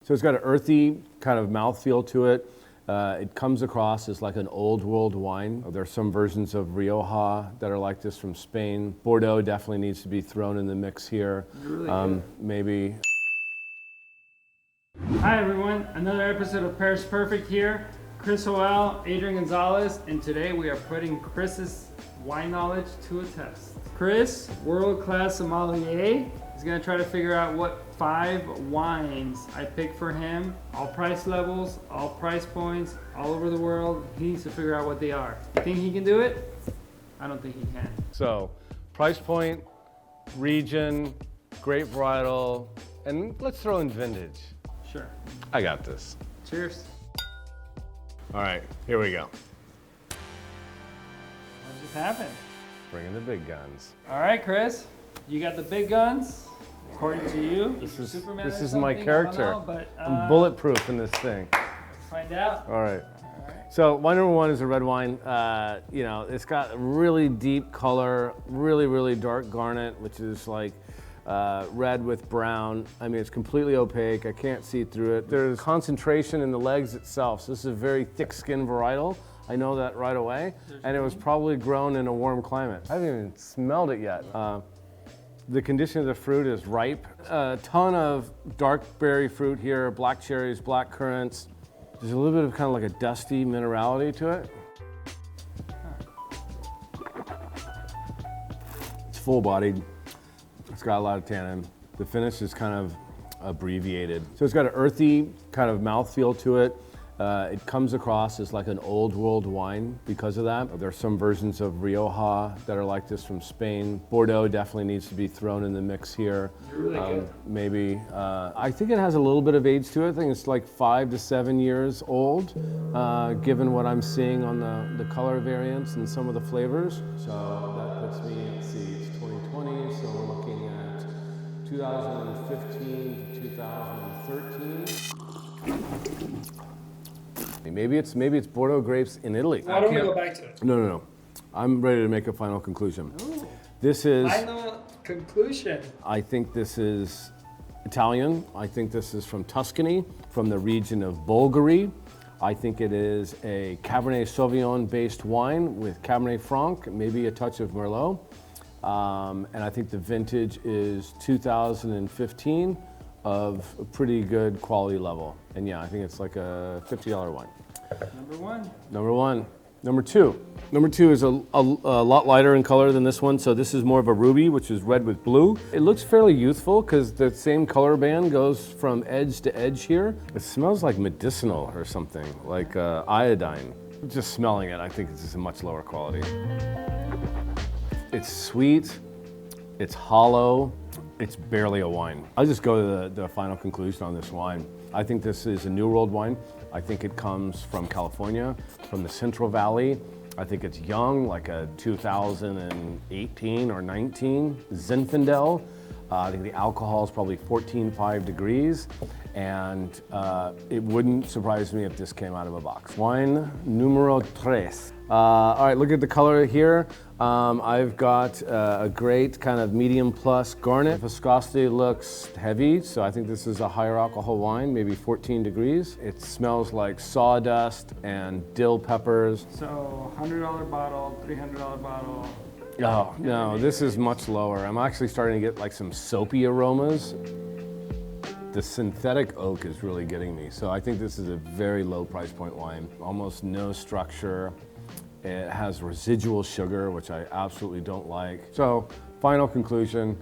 So it's got an earthy kind of mouthfeel to it. It comes across as like an old world wine. There are some versions of Rioja that are like this from Spain. Bordeaux definitely needs to be thrown in the mix here. Really maybe. Hi everyone, another episode of Paris Perfect here. Chris Joel, Adrian Gonzalez, and today we are putting Chris's wine knowledge to a test. Chris, world-class sommelier, is gonna try to figure out what 5 wines I picked for him. All price levels, all price points, all over the world. He needs to figure out what they are. You think he can do it? I don't think he can. So, price point, region, grape varietal, and let's throw in vintage. Sure. I got this. Cheers. All right, here we go. What just happened? Bringing the big guns. All right, Chris, you got the big guns. According to you, This is Superman my character. know, but, I'm bulletproof in this thing. let's find out. All right. So wine number 1 is a red wine. You know, it's got really deep color, really dark garnet, which is like red with brown. I mean, it's completely opaque. I can't see through it. There's concentration in the legs itself. So this is a very thick-skinned varietal. I know that right away. And it was probably grown in a warm climate. I haven't even smelled it yet. The condition of the fruit is ripe. A ton of dark berry fruit here, black cherries, black currants. There's a little bit of kind of like a dusty minerality to it. It's full-bodied. It's got a lot of tannin. The finish is kind of abbreviated. So it's got an earthy kind of mouthfeel to it. It comes across as like an old world wine because of that. There are some versions of Rioja that are like this from Spain. Bordeaux definitely needs to be thrown in the mix here. Really good. Maybe. I think it has a little bit of age to it. I think it's like 5 to 7 years old, given what I'm seeing on the color variants and some of the flavors. So that puts me, let's see, it's 2020, so we're looking at 2015 to 2013. Maybe it's Bordeaux grapes in Italy. Why don't we go back to it? No. I'm ready to make a final conclusion. Ooh. This is. Final conclusion. I think this is Italian. I think this is from Tuscany, from the region of Bulgari. I think it is a Cabernet Sauvignon based wine with Cabernet Franc, maybe a touch of Merlot. And I think the vintage is 2015 of a pretty good quality level. And yeah, I think it's like a $50 wine. Number 1. Number 1. Number 2. Number 2 is a lot lighter in color than this one. So this is more of a ruby, which is red with blue. It looks fairly youthful because the same color band goes from edge to edge here. It smells like medicinal or something, like iodine. Just smelling it, I think it's just a much lower quality. It's sweet, it's hollow, it's barely a wine. I'll just go to the final conclusion on this wine. I think this is a New World wine. I think it comes from California, from the Central Valley. I think it's young, like a 2018 or 19 Zinfandel. I think the alcohol is probably 14.5 degrees, and it wouldn't surprise me if this came out of a box. Wine numero 3. All right, look at the color here. I've got a great kind of medium plus garnet. Viscosity looks heavy, so I think this is a higher alcohol wine, maybe 14 degrees. It smells like sawdust and dill peppers. So $100 bottle, $300 bottle. Oh, no, this is much lower. I'm actually starting to get like some soapy aromas. The synthetic oak is really getting me. So I think this is a very low price point wine. Almost no structure. It has residual sugar, which I absolutely don't like. So, final conclusion,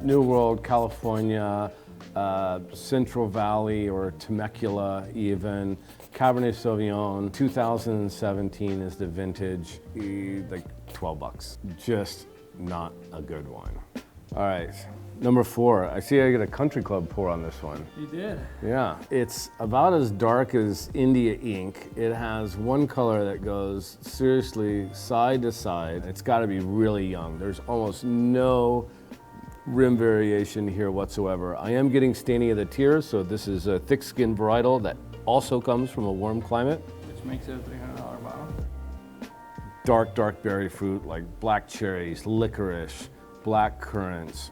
New World, California, Central Valley or Temecula even, Cabernet Sauvignon, 2017 is the vintage, like $12. Just not a good one. All right, number 4. I see I get a country club pour on this one. You did. Yeah, it's about as dark as India ink. It has one color that goes seriously side to side. It's gotta be really young. There's almost no rim variation here whatsoever. I am getting staining of the tears, so this is a thick-skinned varietal that also comes from a warm climate. Which makes it a $300 bottle. Dark berry fruit like black cherries, licorice, black currants.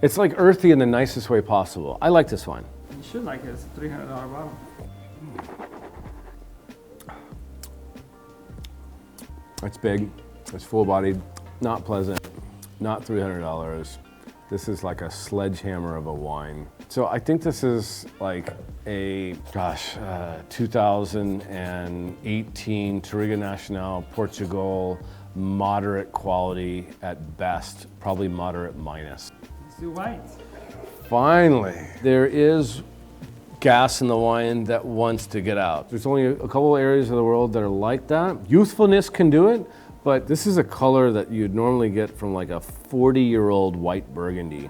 It's like earthy in the nicest way possible. I like this wine. You You should like it. It's a $300 bottle. It's big, it's full-bodied, not pleasant, not $300. This is like a sledgehammer of a wine. So I think this is like a, 2018 Touriga Nacional, Portugal, moderate quality at best, probably moderate minus. Let's do whites. Finally, there is gas in the wine that wants to get out. There's only a couple areas of the world that are like that. Youthfulness can do it, but this is a color that you'd normally get from like a 40-year-old white Burgundy.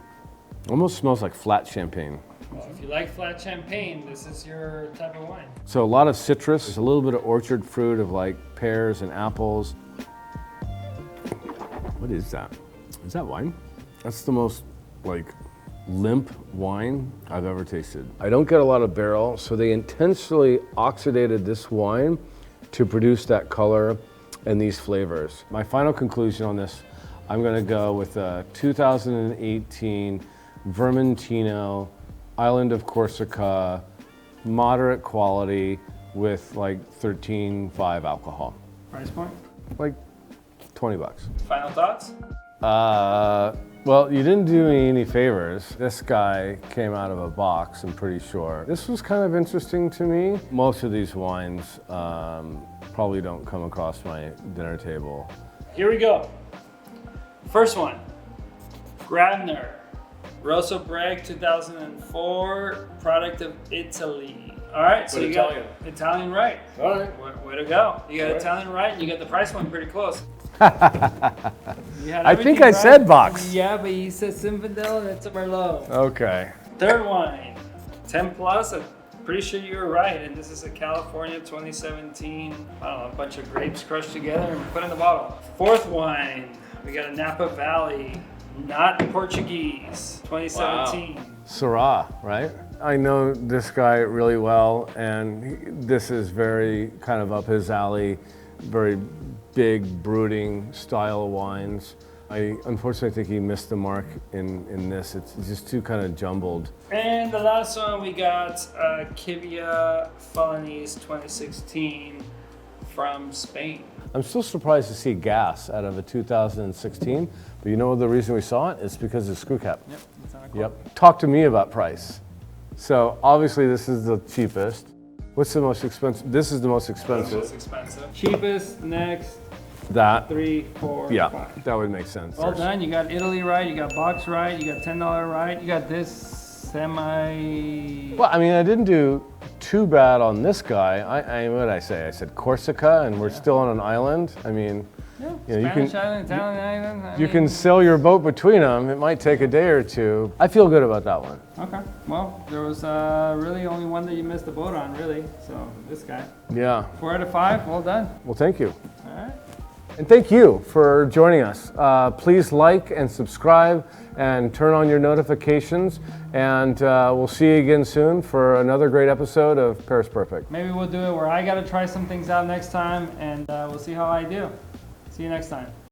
Almost smells like flat champagne. Well, if you like flat champagne, this is your type of wine. So a lot of citrus, there's a little bit of orchard fruit of like pears and apples. What is that? Is that wine? That's the most like limp wine I've ever tasted. I don't get a lot of barrel, so they intentionally oxidated this wine to produce that color and these flavors. My final conclusion on this, I'm gonna go with a 2018 Vermentino, Island of Corsica, moderate quality with like 13.5 alcohol. Price point? Like 20 bucks. Final thoughts? Well, you didn't do me any favors. This guy came out of a box, I'm pretty sure. This was kind of interesting to me. Most of these wines probably don't come across my dinner table. Here we go. First one, Grabner. Rosso Bragg 2004, product of Italy. All right, so But you Italian. got Italian right. All right. Way to go. You got All right. Italian right, and you got the price one pretty close. You had I think everything I right. said box. Yeah, but you said Zinfandel and it's a Merlot. Okay. Third wine, 10 plus. I'm pretty sure you were right, and this is a California 2017. I don't know, a bunch of grapes crushed together and put in the bottle. Fourth wine, we got a Napa Valley, not Portuguese, 2017. Syrah, right? I know this guy really well, and this is very kind of up his alley, very big brooding style of wines. I unfortunately think he missed the mark in this. It's just too kind of jumbled. And the last one, we got Kivia Falanese 2016 from Spain. I'm still surprised to see gas out of a 2016, but you know the reason we saw it? It's because of screw cap. Yep, it's on a quote. Yep. Talk to me about price. So obviously this is the cheapest. What's the most expensive? This is the most expensive. Most expensive. Cheapest, next, That, 3, 4, yeah, 5. that would make sense. Well done. You got Italy right. You got box right. You got $10 right. You got this semi. Well, I mean, I didn't do too bad on this guy. What did I say? I said Corsica, and we're still on an island. I mean, Yeah, you know, you Spanish can- island, Italian island. I you mean, can sail your boat between them. It might take a day or two. I feel good about that one. Okay. Well, there was really only one that you missed the boat on, really. So this guy. Yeah. 4 out of 5. Well done. Well, thank you. All right. And thank you for joining us. Please like and subscribe and turn on your notifications. And we'll see you again soon for another great episode of Paris Perfect. Maybe we'll do it where I got to try some things out next time, and we'll see how I do. See you next time.